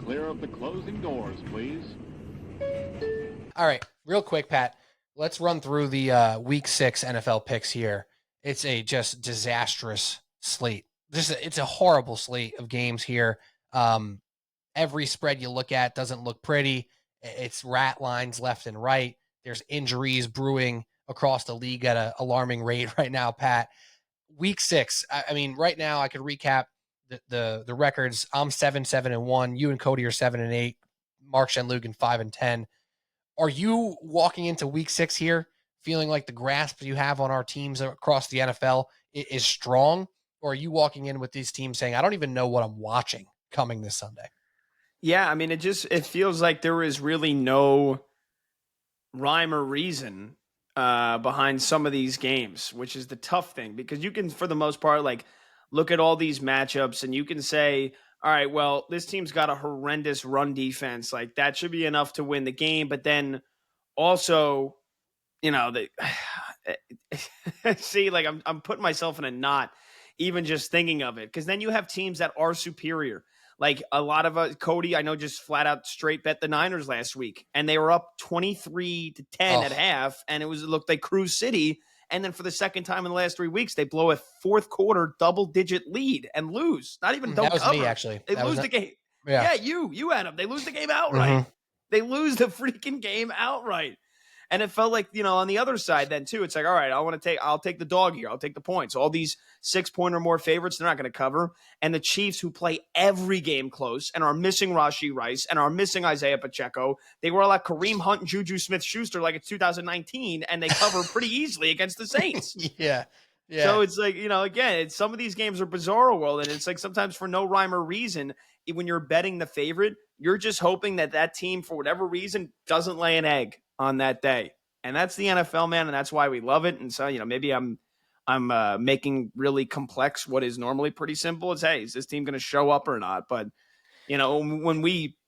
clear of the closing doors, please. All right, real quick, Pat. Let's run through the Week 6 NFL picks here. It's a just disastrous slate. It's a horrible slate of games here. Every spread you look at doesn't look pretty. It's rat lines left and right. There's injuries brewing across the league at an alarming rate right now, Pat. Week 6. I mean, right now I could recap the records. I'm 7-7-1. You and Cody are 7-8. Mark Shenlugan 5-10. Are you walking into Week 6 here feeling like the grasp you have on our teams across the NFL is strong, or are you walking in with these teams saying, I don't even know what I'm watching coming this Sunday? Yeah, I mean, it feels like there is really no rhyme or reason behind some of these games, which is the tough thing, because you can, for the most part, like look at all these matchups and you can say, all right, well, this team's got a horrendous run defense. Like that should be enough to win the game. But then also, see, like I'm putting myself in a knot even just thinking of it, because then you have teams that are superior. Like a lot of Cody, I know, just flat out straight bet the Niners last week, and they were up 23-10 at half, and it looked like Cruise City. And then for the second time in the last 3 weeks, they blow a fourth quarter double-digit lead and lose. Not even don't That was cover. me, actually. They lose the game. Yeah, you had them. They lose the game outright. Mm-hmm. They lose the freaking game outright. And it felt like, on the other side then too, it's like, all right, I'll take the dog here. I'll take the points. All these 6-point or more favorites, they're not going to cover. And the Chiefs, who play every game close and are missing Rashee Rice and are missing Isaiah Pacheco, they were like Kareem Hunt and Juju Smith-Schuster like it's 2019, and they cover pretty easily against the Saints. Yeah. So it's like, again, some of these games are bizarre world, and it's like sometimes for no rhyme or reason, when you're betting the favorite, you're just hoping that team, for whatever reason, doesn't lay an egg on that day. And that's the NFL, man, and that's why we love it. And so, maybe I'm making really complex what is normally pretty simple. It's, hey, is this team going to show up or not? But, when we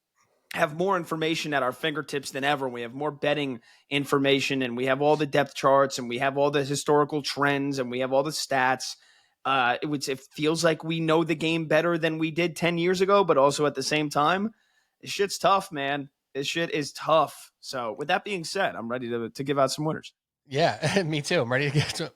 have more information at our fingertips than ever, we have more betting information, and we have all the depth charts, and we have all the historical trends, and we have all the stats. It feels like we know the game better than we did 10 years ago, but also at the same time, this shit's tough, man. This shit is tough. So with that being said, I'm ready to give out some winners. Yeah, me too. I'm ready to get to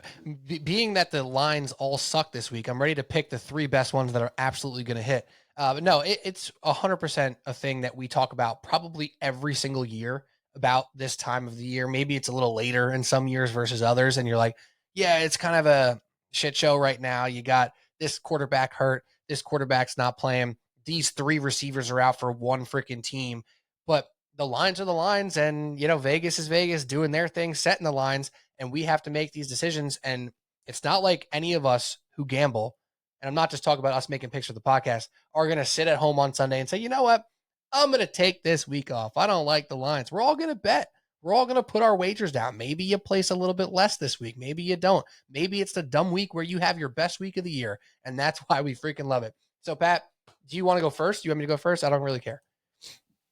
being that the lines all suck this week. I'm ready to pick the 3 best ones that are absolutely going to hit. But no, it's 100% a thing that we talk about probably every single year about this time of the year. Maybe it's a little later in some years versus others. And you're like, yeah, it's kind of a shit show right now. You got this quarterback hurt. This quarterback's not playing. These 3 receivers are out for one freaking team. But the lines are the lines, and, Vegas is Vegas doing their thing, setting the lines, and we have to make these decisions. And it's not like any of us who gamble, and I'm not just talking about us making picks for the podcast, are going to sit at home on Sunday and say, you know what? I'm going to take this week off. I don't like the lines. We're all going to bet. We're all going to put our wagers down. Maybe you place a little bit less this week. Maybe you don't. Maybe it's the dumb week where you have your best week of the year, and that's why we freaking love it. So, Pat, do you want to go first? Do you want me to go first? I don't really care.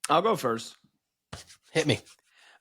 I'll go first. Hit me.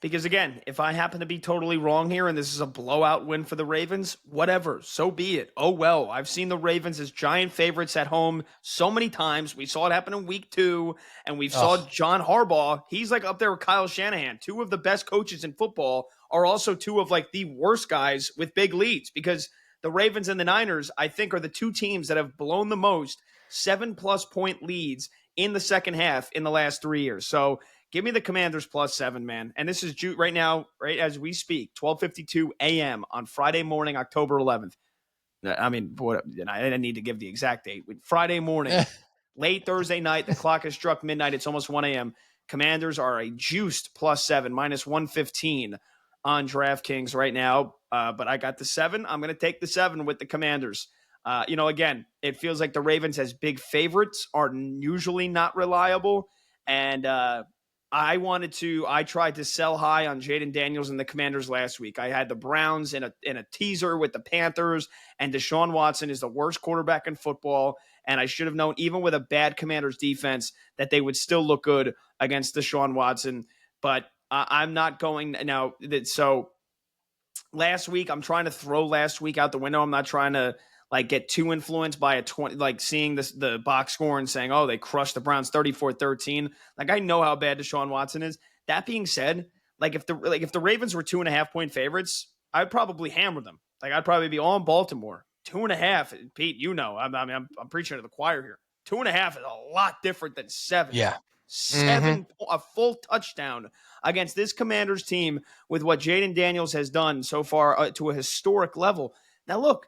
Because again, if I happen to be totally wrong here and this is a blowout win for the Ravens, whatever, so be it. Oh well, I've seen the Ravens as giant favorites at home so many times. We saw it happen in week 2, and we saw John Harbaugh. He's like up there with Kyle Shanahan. 2 of the best coaches in football are also 2 of like the worst guys with big leads, because the Ravens and the Niners, I think, are the 2 teams that have blown the most 7+ point leads in the second half in the last 3 years. So give me the Commanders +7, man. And this is right now, right as we speak, 12:52 a.m. on Friday morning, October 11th. I mean, I didn't need to give the exact date. Friday morning, late Thursday night, the clock has struck midnight. It's almost 1 a.m. Commanders are a juiced +7, -115 on DraftKings right now. But I got the 7. I'm going to take the 7 with the Commanders. Again, it feels like the Ravens as big favorites are usually not reliable. And I tried to sell high on Jaden Daniels and the Commanders last week. I had the Browns in a teaser with the Panthers, and Deshaun Watson is the worst quarterback in football. And I should have known, even with a bad Commanders defense, that they would still look good against Deshaun Watson. But I'm not going now. So last week, I'm trying to throw last week out the window. I'm not trying to like get too influenced by a 20, like seeing the box score and saying, oh, they crushed the Browns 34-13. Like, I know how bad Deshaun Watson is. That being said, like if the Ravens were 2.5-point favorites, I'd probably hammer them. Like, I'd probably be on Baltimore. 2.5, Pete, you know, I'm preaching to the choir here. 2.5 is a lot different than 7. Yeah. 7, a full touchdown against this Commanders team with what Jaden Daniels has done so far to a historic level. Now, look,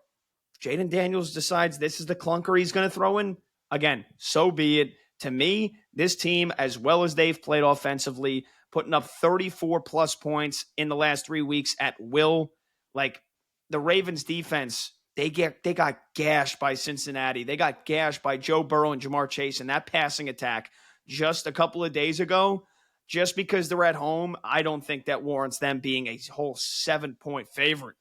Jaden Daniels decides this is the clunker he's going to throw in. Again, so be it. To me, this team, as well as they've played offensively, putting up 34-plus points in the last 3 weeks at will. Like, the Ravens defense, they got gashed by Cincinnati. They got gashed by Joe Burrow and Jamar Chase, and that passing attack just a couple of days ago. Just because they're at home, I don't think that warrants them being a whole 7-point favorite,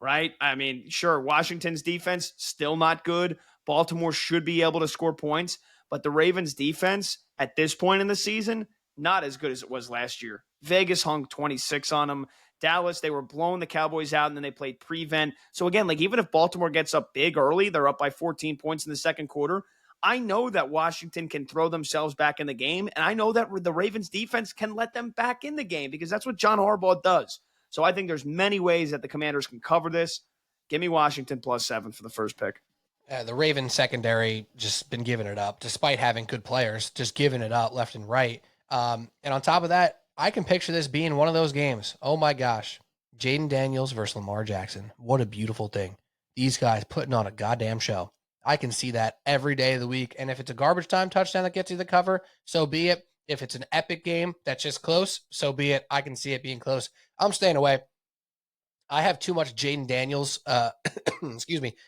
right? I mean, sure, Washington's defense, still not good. Baltimore should be able to score points, but the Ravens defense at this point in the season, not as good as it was last year. Vegas hung 26 on them. Dallas, they were blowing the Cowboys out, and then they played prevent. So again, like, even if Baltimore gets up big early, they're up by 14 points in the second quarter. I know that Washington can throw themselves back in the game, and I know that the Ravens defense can let them back in the game because that's what John Harbaugh does. So I think there's many ways that the Commanders can cover this. Give me Washington +7 for the first pick. The Ravens secondary just been giving it up, despite having good players, just giving it up left and right. And on top of that, I can picture this being one of those games. Oh my gosh. Jaden Daniels versus Lamar Jackson. What a beautiful thing. These guys putting on a goddamn show. I can see that every day of the week. And if it's a garbage time touchdown that gets you the cover, so be it. If it's an epic game that's just close, so be it. I can see it being close. I'm staying away. I have too much Jaden Daniels,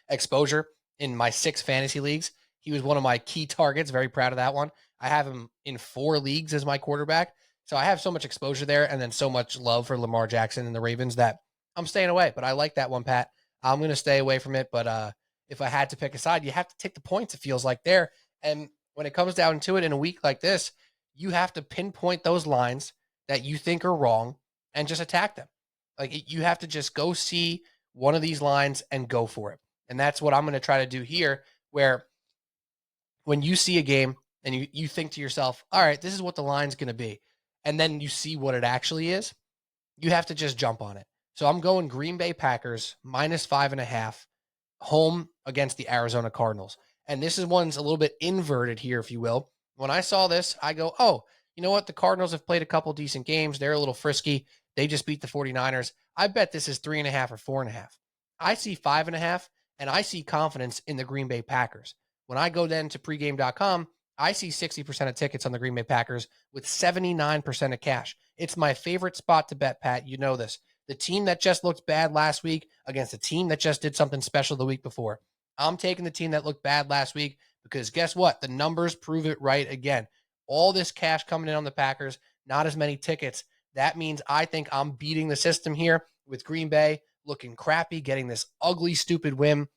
exposure in my 6 fantasy leagues. He was one of my key targets. Very proud of that one. I have him in 4 leagues as my quarterback. So I have so much exposure there and then so much love for Lamar Jackson and the Ravens that I'm staying away. But I like that one, Pat. I'm going to stay away from it. But if I had to pick a side, you have to take the points, it feels like there. And when it comes down to it in a week like this, you have to pinpoint those lines that you think are wrong and just attack them. Like, you have to just go see one of these lines and go for it. And that's what I'm going to try to do here, where when you see a game and you think to yourself, all right, this is what the line's going to be, and then you see what it actually is, you have to just jump on it. So I'm going Green Bay Packers -5.5 home against the Arizona Cardinals. And this is one's a little bit inverted here, if you will. When I saw this, I go, oh, you know what? The Cardinals have played a couple decent games. They're a little frisky. They just beat the 49ers. I bet this is 3.5 or 4.5. I see 5.5, and I see confidence in the Green Bay Packers. When I go then to pregame.com, I see 60% of tickets on the Green Bay Packers with 79% of cash. It's my favorite spot to bet, Pat. You know this. The team that just looked bad last week against a team that just did something special the week before. I'm taking the team that looked bad last week because guess what? The numbers prove it right again. All this cash coming in on the Packers, not as many tickets. That means I think I'm beating the system here with Green Bay looking crappy, getting this ugly, stupid win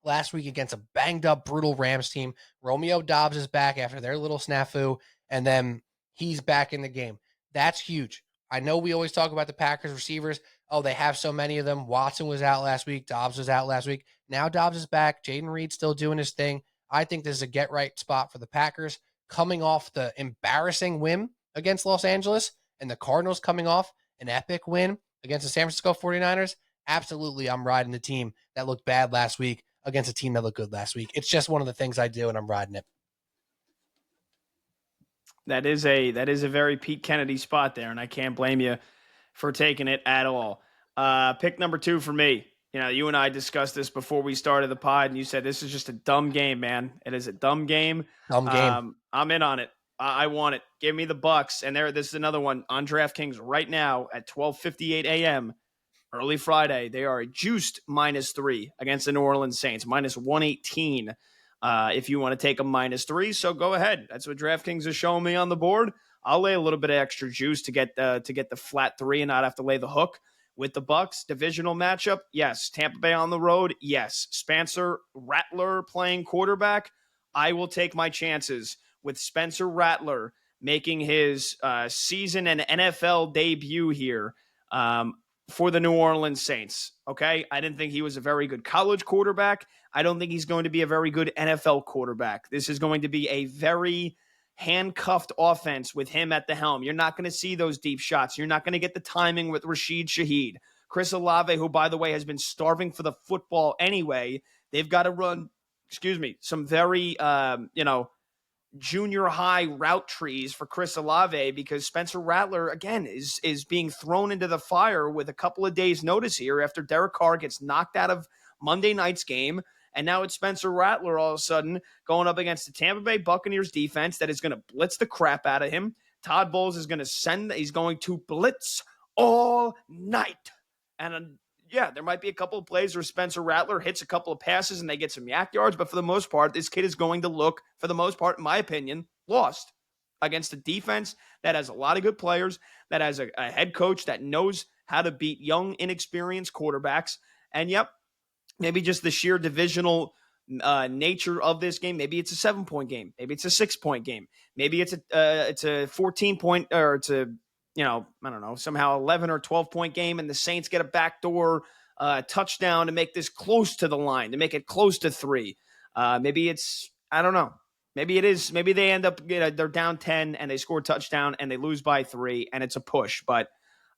last week against a banged-up, brutal Rams team. Romeo Doubs is back after their little snafu, and then he's back in the game. That's huge. I know we always talk about the Packers receivers. Oh, they have so many of them. Watson was out last week. Doubs was out last week. Now Doubs is back. Jaden Reed's still doing his thing. I think this is a get-right spot for the Packers, coming off the embarrassing win against Los Angeles, and the Cardinals coming off an epic win against the San Francisco 49ers. Absolutely, I'm riding the team that looked bad last week against a team that looked good last week. It's just one of the things I do, and I'm riding it. That is a very Pete Kennedy spot there, and I can't blame you for taking it at all. Pick number 2 for me. You know, you and I discussed this before we started the pod, and you said this is just a dumb game, man. It is a dumb game. Dumb game. I'm in on it. I want it. Give me the Bucks. And this is another one on DraftKings right now at 12:58 a.m. early Friday. They are juiced -3 against the New Orleans Saints, -118. If you want to take a -3, so go ahead. That's what DraftKings is showing me on the board. I'll lay a little bit of extra juice to get the flat 3 and not have to lay the hook with the Bucks. Divisional matchup, yes. Tampa Bay on the road, yes. Spencer Rattler playing quarterback. I will take my chances with Spencer Rattler making his season and NFL debut here. for the New Orleans Saints. Okay. I didn't think he was a very good college quarterback. I don't think he's going to be a very good NFL quarterback. This is going to be a very handcuffed offense with him at the helm. You're not going to see those deep shots. You're not going to get the timing with Rashid Shaheed. Chris Olave, who, by the way, has been starving for the football anyway, they've got to run, some very, junior high route trees for Chris Olave because Spencer Rattler, again, is being thrown into the fire with a couple of days' notice here after Derek Carr gets knocked out of Monday night's game. And now it's Spencer Rattler all of a sudden going up against the Tampa Bay Buccaneers defense that is going to blitz the crap out of him. Todd Bowles is going to he's going to blitz all night. And there might be a couple of plays where Spencer Rattler hits a couple of passes and they get some yak yards. But for the most part, this kid is going to look, for the most part, in my opinion, lost against a defense that has a lot of good players, that has a head coach that knows how to beat young, inexperienced quarterbacks. And maybe just the sheer divisional nature of this game. Maybe it's a 7-point game. Maybe it's a 6-point game. Maybe it's a 14-point or it's a I don't know, somehow 11 or 12-point game, and the Saints get a backdoor touchdown to make this close to the line, to make it close to 3. Maybe it's, I don't know. Maybe it is. Maybe they end up, they're down 10 and they score a touchdown and they lose by 3 and it's a push. But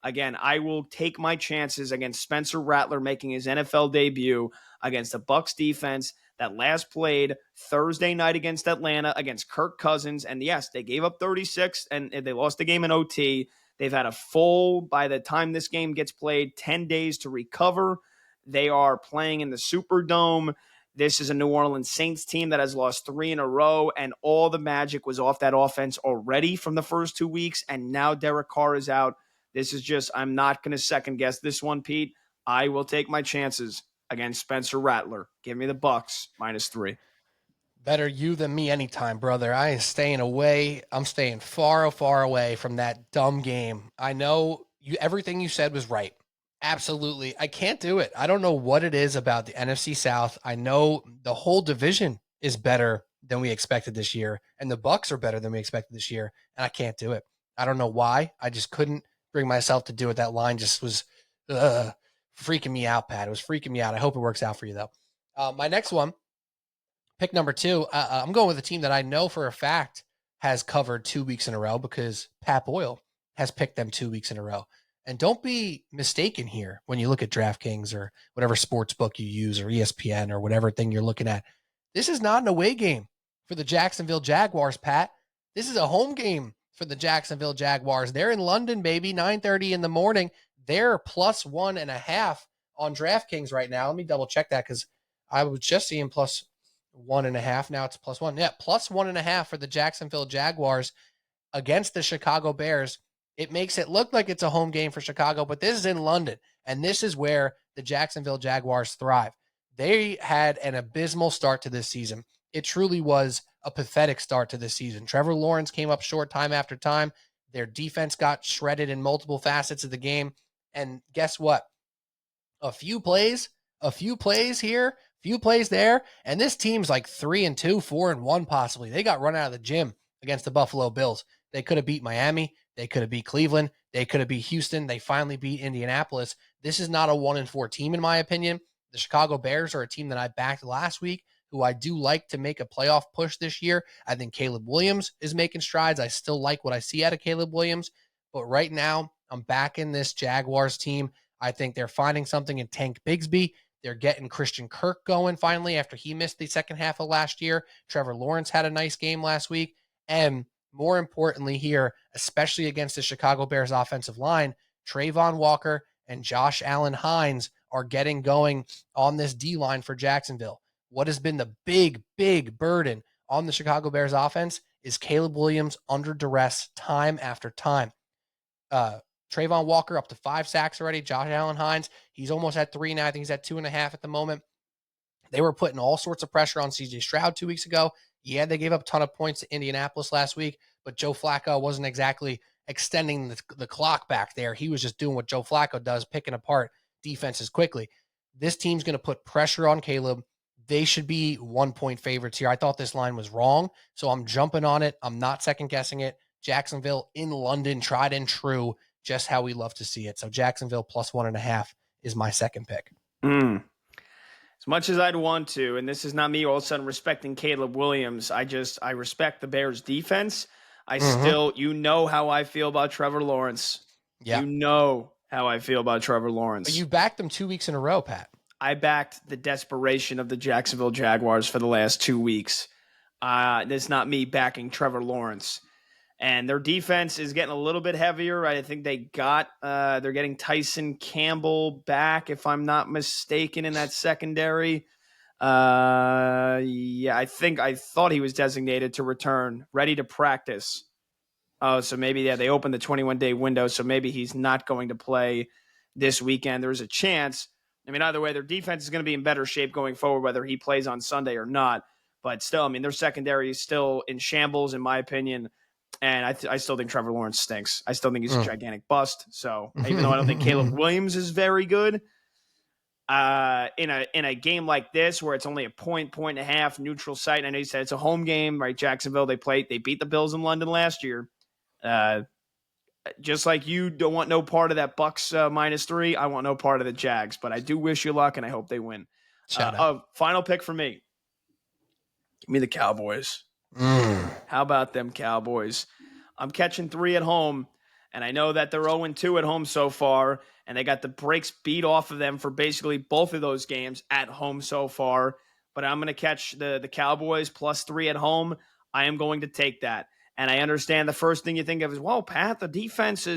again, I will take my chances against Spencer Rattler making his NFL debut against the Bucs defense that last played Thursday night against Atlanta against Kirk Cousins. And yes, they gave up 36 and they lost the game in OT. They've had a full, by the time this game gets played, 10 days to recover. They are playing in the Superdome. This is a New Orleans Saints team that has lost 3 in a row, and all the magic was off that offense already from the first 2 weeks, and now Derek Carr is out. This is just, I'm not going to second guess this one, Pete. I will take my chances against Spencer Rattler. Give me the Bucs -3. Better you than me anytime, brother. I ain't staying away. I'm staying far, far away from that dumb game. I know everything you said was right. Absolutely. I can't do it. I don't know what it is about the NFC South. I know the whole division is better than we expected this year, and the Bucs are better than we expected this year, and I can't do it. I don't know why. I just couldn't bring myself to do it. That line just was freaking me out, Pat. It was freaking me out. I hope it works out for you, though. My next one, pick number 2, I'm going with a team that I know for a fact has covered 2 weeks in a row because Pat Boyle has picked them 2 weeks in a row. And don't be mistaken here when you look at DraftKings or whatever sports book you use or ESPN or whatever thing you're looking at. This is not an away game for the Jacksonville Jaguars, Pat. This is a home game for the Jacksonville Jaguars. They're in London, baby, 9:30 in the morning. They're +1.5 on DraftKings right now. Let me double check that because I was just seeing +1.5. Now it's +1. Yeah, +1.5 for the Jacksonville Jaguars against the Chicago Bears. It makes it look like it's a home game for Chicago, but this is in London, and this is where the Jacksonville Jaguars thrive. They had an abysmal start to this season. It truly was a pathetic start to this season. Trevor Lawrence came up short time after time. Their defense got shredded in multiple facets of the game, and guess what? A few plays here, few plays there, and this team's like 3-2, 4-1 possibly. They got run out of the gym against the Buffalo Bills. They could have beat Miami. They could have beat Cleveland. They could have beat Houston. They finally beat Indianapolis. This is not a 1-4 team, in my opinion. The Chicago Bears are a team that I backed last week, who I do like to make a playoff push this year. I think Caleb Williams is making strides. I still like what I see out of Caleb Williams. But right now, I'm backing this Jaguars team. I think they're finding something in Tank Bigsby. They're getting Christian Kirk going finally after he missed the second half of last year. Trevor Lawrence had a nice game last week. And more importantly here, especially against the Chicago Bears offensive line, Trayvon Walker and Josh Allen Hines are getting going on this D-line for Jacksonville. What has been the big, big burden on the Chicago Bears offense is Caleb Williams under duress time after time. Trayvon Walker up to 5 sacks already. Josh Allen Hines, he's almost at 3 now. I think he's at 2.5 at the moment. They were putting all sorts of pressure on CJ Stroud 2 weeks ago. Yeah, they gave up a ton of points to Indianapolis last week, but Joe Flacco wasn't exactly extending the clock back there. He was just doing what Joe Flacco does, picking apart defenses quickly. This team's going to put pressure on Caleb. They should be 1-point favorites here. I thought this line was wrong, so I'm jumping on it. I'm not second-guessing it. Jacksonville in London, tried and true. just how we love to see it. So Jacksonville plus 1.5 is my second pick. As much as I'd want to, and this is not me all of a sudden respecting Caleb Williams, I respect the Bears defense. I still, how I feel about Trevor Lawrence. Yeah. You know how I feel about Trevor Lawrence. But you backed them 2 weeks in a row, Pat. I backed the desperation of the Jacksonville Jaguars for the last 2 weeks. That's not me backing Trevor Lawrence. And their defense is getting a little bit heavier. I think they're getting Tyson Campbell back, if I'm not mistaken, in that secondary. I thought he was designated to return, ready to practice. Oh, so maybe, they opened the 21-day window, so maybe he's not going to play this weekend. There's a chance. I mean, either way, their defense is going to be in better shape going forward, whether he plays on Sunday or not. But still, I mean, their secondary is still in shambles, in my opinion. And I still think Trevor Lawrence stinks. I still think he's a gigantic bust. So even though I don't think Caleb Williams is very good, in a game like this where it's only a point and a half, neutral site, and I know you said it's a home game, right? Jacksonville, they beat the Bills in London last year. Just like you don't want no part of that Bucks -3, I want no part of the Jags. But I do wish you luck, and I hope they win. Final pick for me. Give me the Cowboys. How about them Cowboys? I'm catching 3 at home, and I know that they're 0-2 at home so far, and they got the brakes beat off of them for basically both of those games at home so far. But I'm going to catch the Cowboys plus 3 at home. I am going to take that. And I understand the first thing you think of is, well, Pat, the defense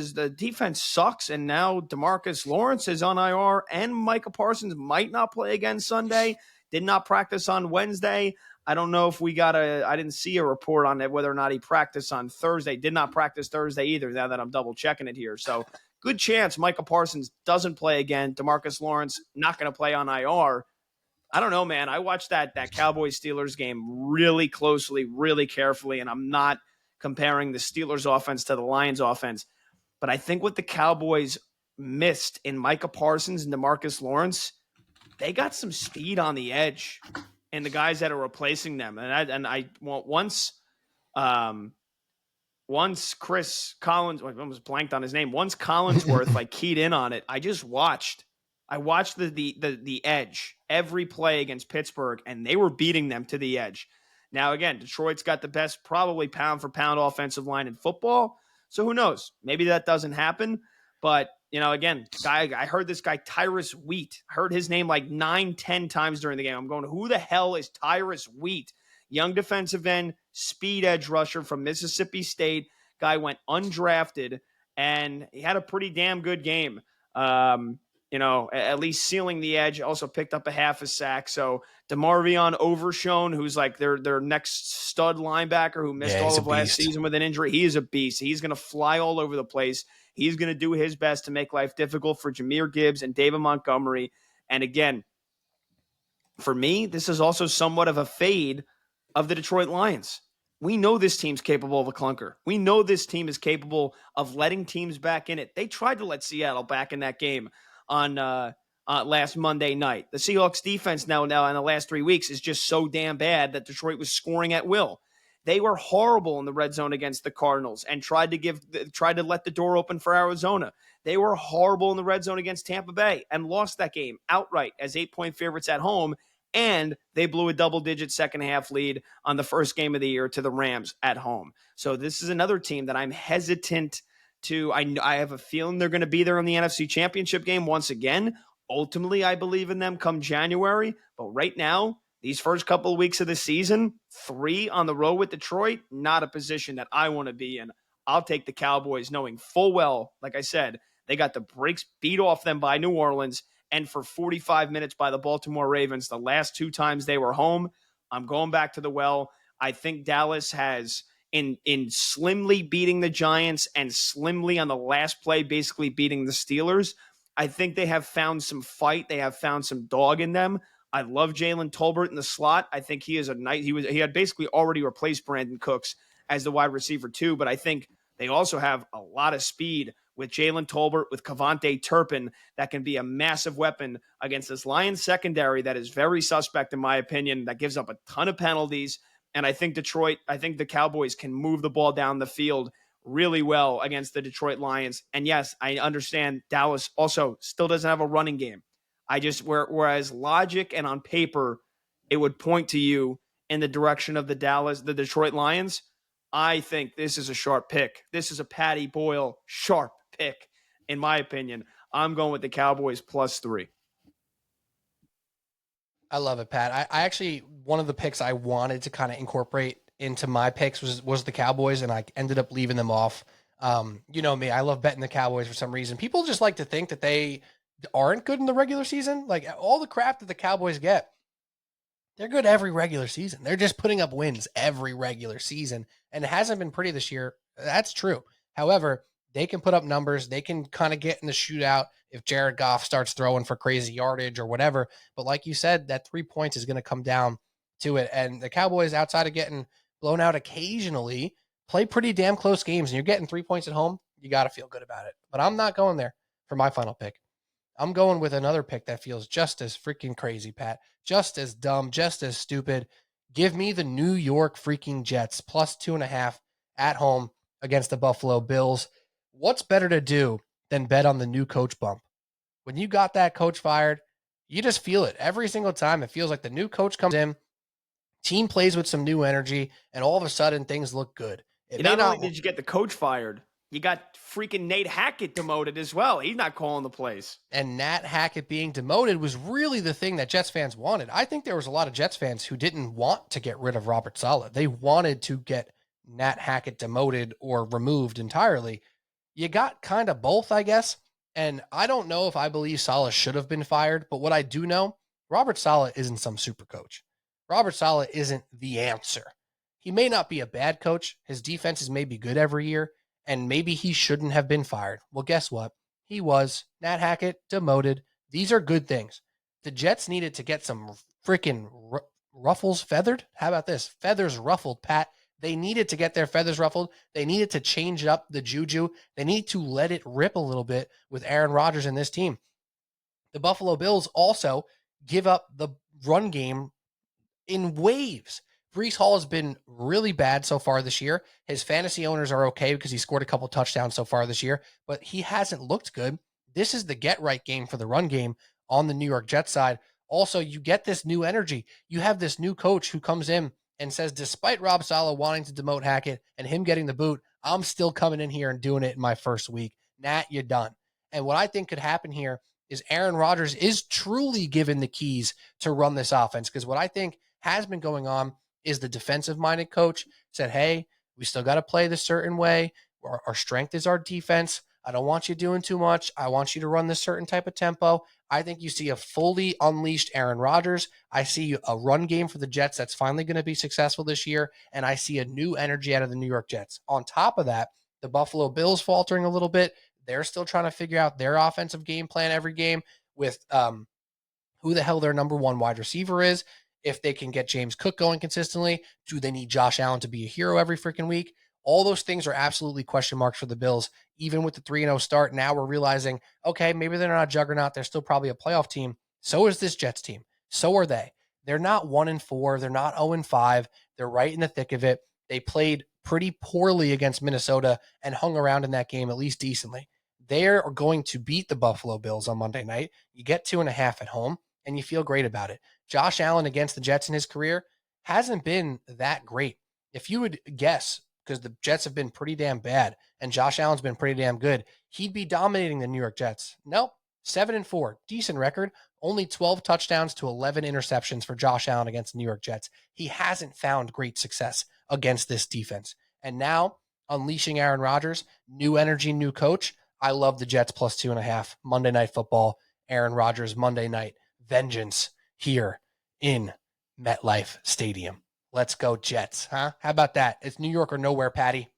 sucks, and now DeMarcus Lawrence is on IR, and Micah Parsons might not play again Sunday, did not practice on Wednesday. I don't know if I didn't see a report on it, whether or not he practiced on Thursday. Did not practice Thursday either, now that I'm double checking it here. So good chance Micah Parsons doesn't play again. DeMarcus Lawrence not going to play on IR. I don't know, man. I watched that Cowboys-Steelers game really closely, really carefully, and I'm not comparing the Steelers offense to the Lions offense. But I think what the Cowboys missed in Micah Parsons and DeMarcus Lawrence, they got some speed on the edge. And the guys that are replacing them, once Chris Collins, I almost blanked on his name. Once Collinsworth keyed in on it, I watched the edge every play against Pittsburgh, and they were beating them to the edge. Now again, Detroit's got the best, probably pound for pound offensive line in football. So who knows? Maybe that doesn't happen, but. Again, I heard this guy, Tyrus Wheat. I heard his name 9-10 times during the game. I'm going, who the hell is Tyrus Wheat? Young defensive end, speed edge rusher from Mississippi State. Guy went undrafted, and he had a pretty damn good game. At least sealing the edge. Also picked up a half a sack. So DeMarvion Overshown, who's their next stud linebacker who missed all of last season with an injury. He is a beast. He's going to fly all over the place. He's going to do his best to make life difficult for Jahmyr Gibbs and David Montgomery. And again, for me, this is also somewhat of a fade of the Detroit Lions. We know this team's capable of a clunker. We know this team is capable of letting teams back in it. They tried to let Seattle back in that game on last Monday night. The Seahawks defense now in the last 3 weeks is just so damn bad that Detroit was scoring at will. They were horrible in the red zone against the Cardinals and tried to let the door open for Arizona. They were horrible in the red zone against Tampa Bay and lost that game outright as 8-point favorites at home. And they blew a double-digit second-half lead on the first game of the year to the Rams at home. So this is another team that I'm hesitant to. I have a feeling they're going to be there in the NFC Championship game once again. Ultimately, I believe in them come January. But right now, these first couple of weeks of the season, 3 on the road with Detroit, not a position that I want to be in. I'll take the Cowboys knowing full well, like I said, they got the brakes beat off them by New Orleans and for 45 minutes by the Baltimore Ravens the last 2 times they were home. I'm going back to the well. I think Dallas has, in slimly beating the Giants and slimly on the last play basically beating the Steelers, I think they have found some fight. They have found some dog in them. I love Jalen Tolbert in the slot. I think he is he had basically already replaced Brandon Cooks as the wide receiver too, but I think they also have a lot of speed with Jalen Tolbert, with Kevontae Turpin, that can be a massive weapon against this Lions secondary that is very suspect in my opinion, that gives up a ton of penalties. And I think the Cowboys can move the ball down the field really well against the Detroit Lions. And yes, I understand Dallas also still doesn't have a running game. Whereas logic and on paper, it would point to you in the direction of the Detroit Lions. I think this is a sharp pick. This is a Patty Boyle sharp pick, in my opinion. I'm going with the Cowboys +3. I love it, Pat. I actually, one of the picks I wanted to kind of incorporate into my picks was the Cowboys, and I ended up leaving them off. You know me, I love betting the Cowboys for some reason. People just like to think that they aren't good in the regular season. Like all the crap that the Cowboys get, they're good every regular season. They're just putting up wins every regular season, and it hasn't been pretty this year. That's true. However, they can put up numbers. They can kind of get in the shootout if Jared Goff starts throwing for crazy yardage or whatever. But like you said, that 3 points is going to come down to it. And the Cowboys, outside of getting blown out occasionally, play pretty damn close games. And you're getting 3 points at home, you got to feel good about it. But I'm not going there for my final pick. I'm going with another pick that feels just as freaking crazy, Pat. Just as dumb, just as stupid. Give me the New York freaking Jets +2.5 at home against the Buffalo Bills. What's better to do than bet on the new coach bump? When you got that coach fired, you just feel it every single time. It feels like the new coach comes in, team plays with some new energy, and all of a sudden things look good. Not only did you get the coach fired, you got freaking Nate Hackett demoted as well. He's not calling the plays. And Nat Hackett being demoted was really the thing that Jets fans wanted. I think there was a lot of Jets fans who didn't want to get rid of Robert Saleh. They wanted to get Nat Hackett demoted or removed entirely. You got kind of both, I guess. And I don't know if I believe Saleh should have been fired, but what I do know, Robert Saleh isn't some super coach. Robert Saleh isn't the answer. He may not be a bad coach. His defenses may be good every year, and maybe he shouldn't have been fired. Well, guess what? He was. Nat Hackett demoted. These are good things. The Jets needed to get some freaking ruffles feathered. How about this? Feathers ruffled, Pat. They needed to get their feathers ruffled. They needed to change up the juju. They need to let it rip a little bit with Aaron Rodgers and this team. The Buffalo Bills also give up the run game in waves. Breece Hall has been really bad so far this year. His fantasy owners are okay because he scored a couple touchdowns so far this year, but he hasn't looked good. This is the get-right game for the run game on the New York Jets side. Also, you get this new energy. You have this new coach who comes in and says, despite Rob Saleh wanting to demote Hackett and him getting the boot, I'm still coming in here and doing it in my first week. Nat, you're done. And what I think could happen here is Aaron Rodgers is truly given the keys to run this offense, because what I think has been going on is the defensive-minded coach said, hey, we still got to play this certain way. Our strength is our defense. I don't want you doing too much. I want you to run this certain type of tempo. I think you see a fully unleashed Aaron Rodgers. I see a run game for the Jets that's finally going to be successful this year, and I see a new energy out of the New York Jets. On top of that, the Buffalo Bills faltering a little bit. They're still trying to figure out their offensive game plan every game with who the hell their number one wide receiver is. If they can get James Cook going consistently, do they need Josh Allen to be a hero every freaking week? All those things are absolutely question marks for the Bills. Even with the 3-0 start, now we're realizing, okay, maybe they're not a juggernaut. They're still probably a playoff team. So is this Jets team. So are they. They're not 1-4. They're not 0-5. They're right in the thick of it. They played pretty poorly against Minnesota and hung around in that game at least decently. They're going to beat the Buffalo Bills on Monday night. You get 2.5 at home, and you feel great about it. Josh Allen against the Jets in his career hasn't been that great. If you would guess, because the Jets have been pretty damn bad and Josh Allen's been pretty damn good, he'd be dominating the New York Jets. Nope, 7-4, decent record. Only 12 touchdowns to 11 interceptions for Josh Allen against the New York Jets. He hasn't found great success against this defense. And now, unleashing Aaron Rodgers, new energy, new coach. I love the Jets +2.5. Monday Night Football, Aaron Rodgers, Monday night, vengeance here in MetLife Stadium. Let's go Jets, huh? How about that? It's New York or nowhere, Patty.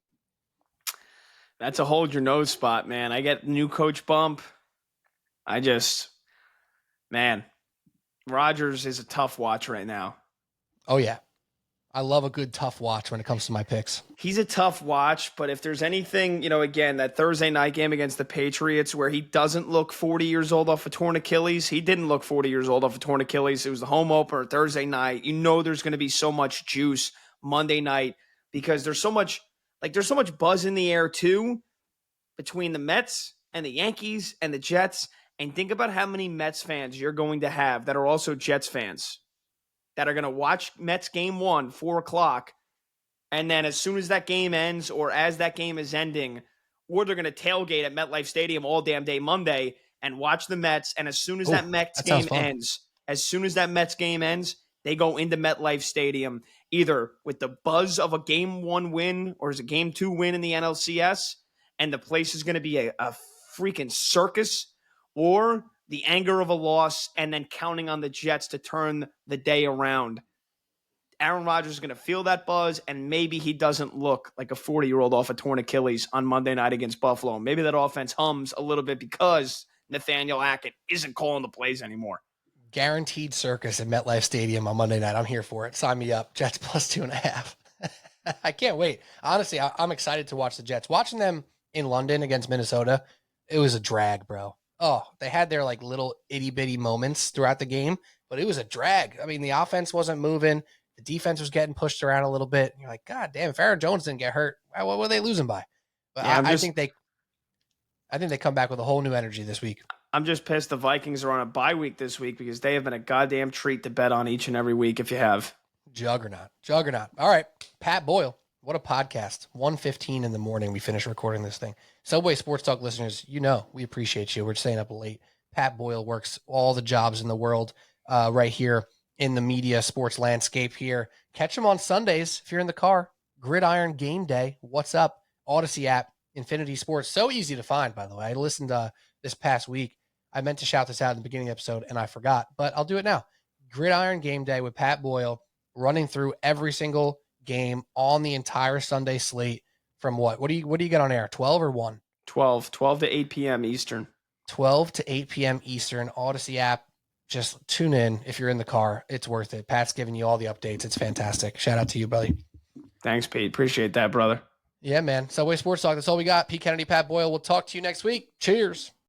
That's a hold your nose spot, man. I get new coach bump. Man, Rodgers is a tough watch right now. Oh, yeah. I love a good tough watch when it comes to my picks. He's a tough watch, but if there's anything, again, that Thursday night game against the Patriots where he doesn't look 40 years old off a torn Achilles, he didn't look 40 years old off a torn Achilles. It was the home opener Thursday night. There's going to be so much juice Monday night because there's so much Like there's so much buzz in the air too between the Mets and the Yankees and the Jets. And think about how many Mets fans you're going to have that are also Jets fans that are going to watch Mets game 1, 4:00. And then as soon as that game ends or as that game is ending, or they're going to tailgate at MetLife Stadium all damn day Monday and watch the Mets. And as soon as that Mets game ends, they go into MetLife Stadium either with the buzz of a game 1 win or is a game 2 win in the NLCS, and the place is going to be a freaking circus, or the anger of a loss and then counting on the Jets to turn the day around. Aaron Rodgers is going to feel that buzz, and maybe he doesn't look like a 40-year-old off a torn Achilles on Monday night against Buffalo. Maybe that offense hums a little bit because Nathaniel Hackett isn't calling the plays anymore. Guaranteed circus at MetLife Stadium on Monday night. I'm here for it. Sign me up. Jets plus 2.5. I can't wait. Honestly, I'm excited to watch the Jets. Watching them in London against Minnesota, it was a drag, bro. Oh, they had their like little itty bitty moments throughout the game, but it was a drag. I mean, the offense wasn't moving. The defense was getting pushed around a little bit. And you're like, God damn, if Aaron Jones didn't get hurt, what were they losing by? But yeah, I think they come back with a whole new energy this week. I'm just pissed the Vikings are on a bye week this week because they have been a goddamn treat to bet on each and every week if you have. Juggernaut. All right, Pat Boyle. What a podcast. 1:15 in the morning we finished recording this thing. Subway Sports Talk listeners, we appreciate you. We're staying up late. Pat Boyle works all the jobs in the world right here in the media sports landscape here. Catch him on Sundays if you're in the car. Gridiron Game Day. What's up? Odyssey app, Infinity Sports. So easy to find, by the way. I listened this past week. I meant to shout this out in the beginning of the episode, and I forgot, but I'll do it now. Gridiron Game Day with Pat Boyle, running through every single game on the entire Sunday slate from what? What do you get on air? 12 or 1? 12 to 8 p.m. Eastern. 12 to 8 p.m. Eastern. Odyssey app. Just tune in if you're in the car. It's worth it. Pat's giving you all the updates. It's fantastic. Shout out to you, buddy. Thanks, Pete. Appreciate that, brother. Yeah, man. Subway Sports Talk. That's all we got. Pete Kennedy, Pat Boyle. We'll talk to you next week. Cheers.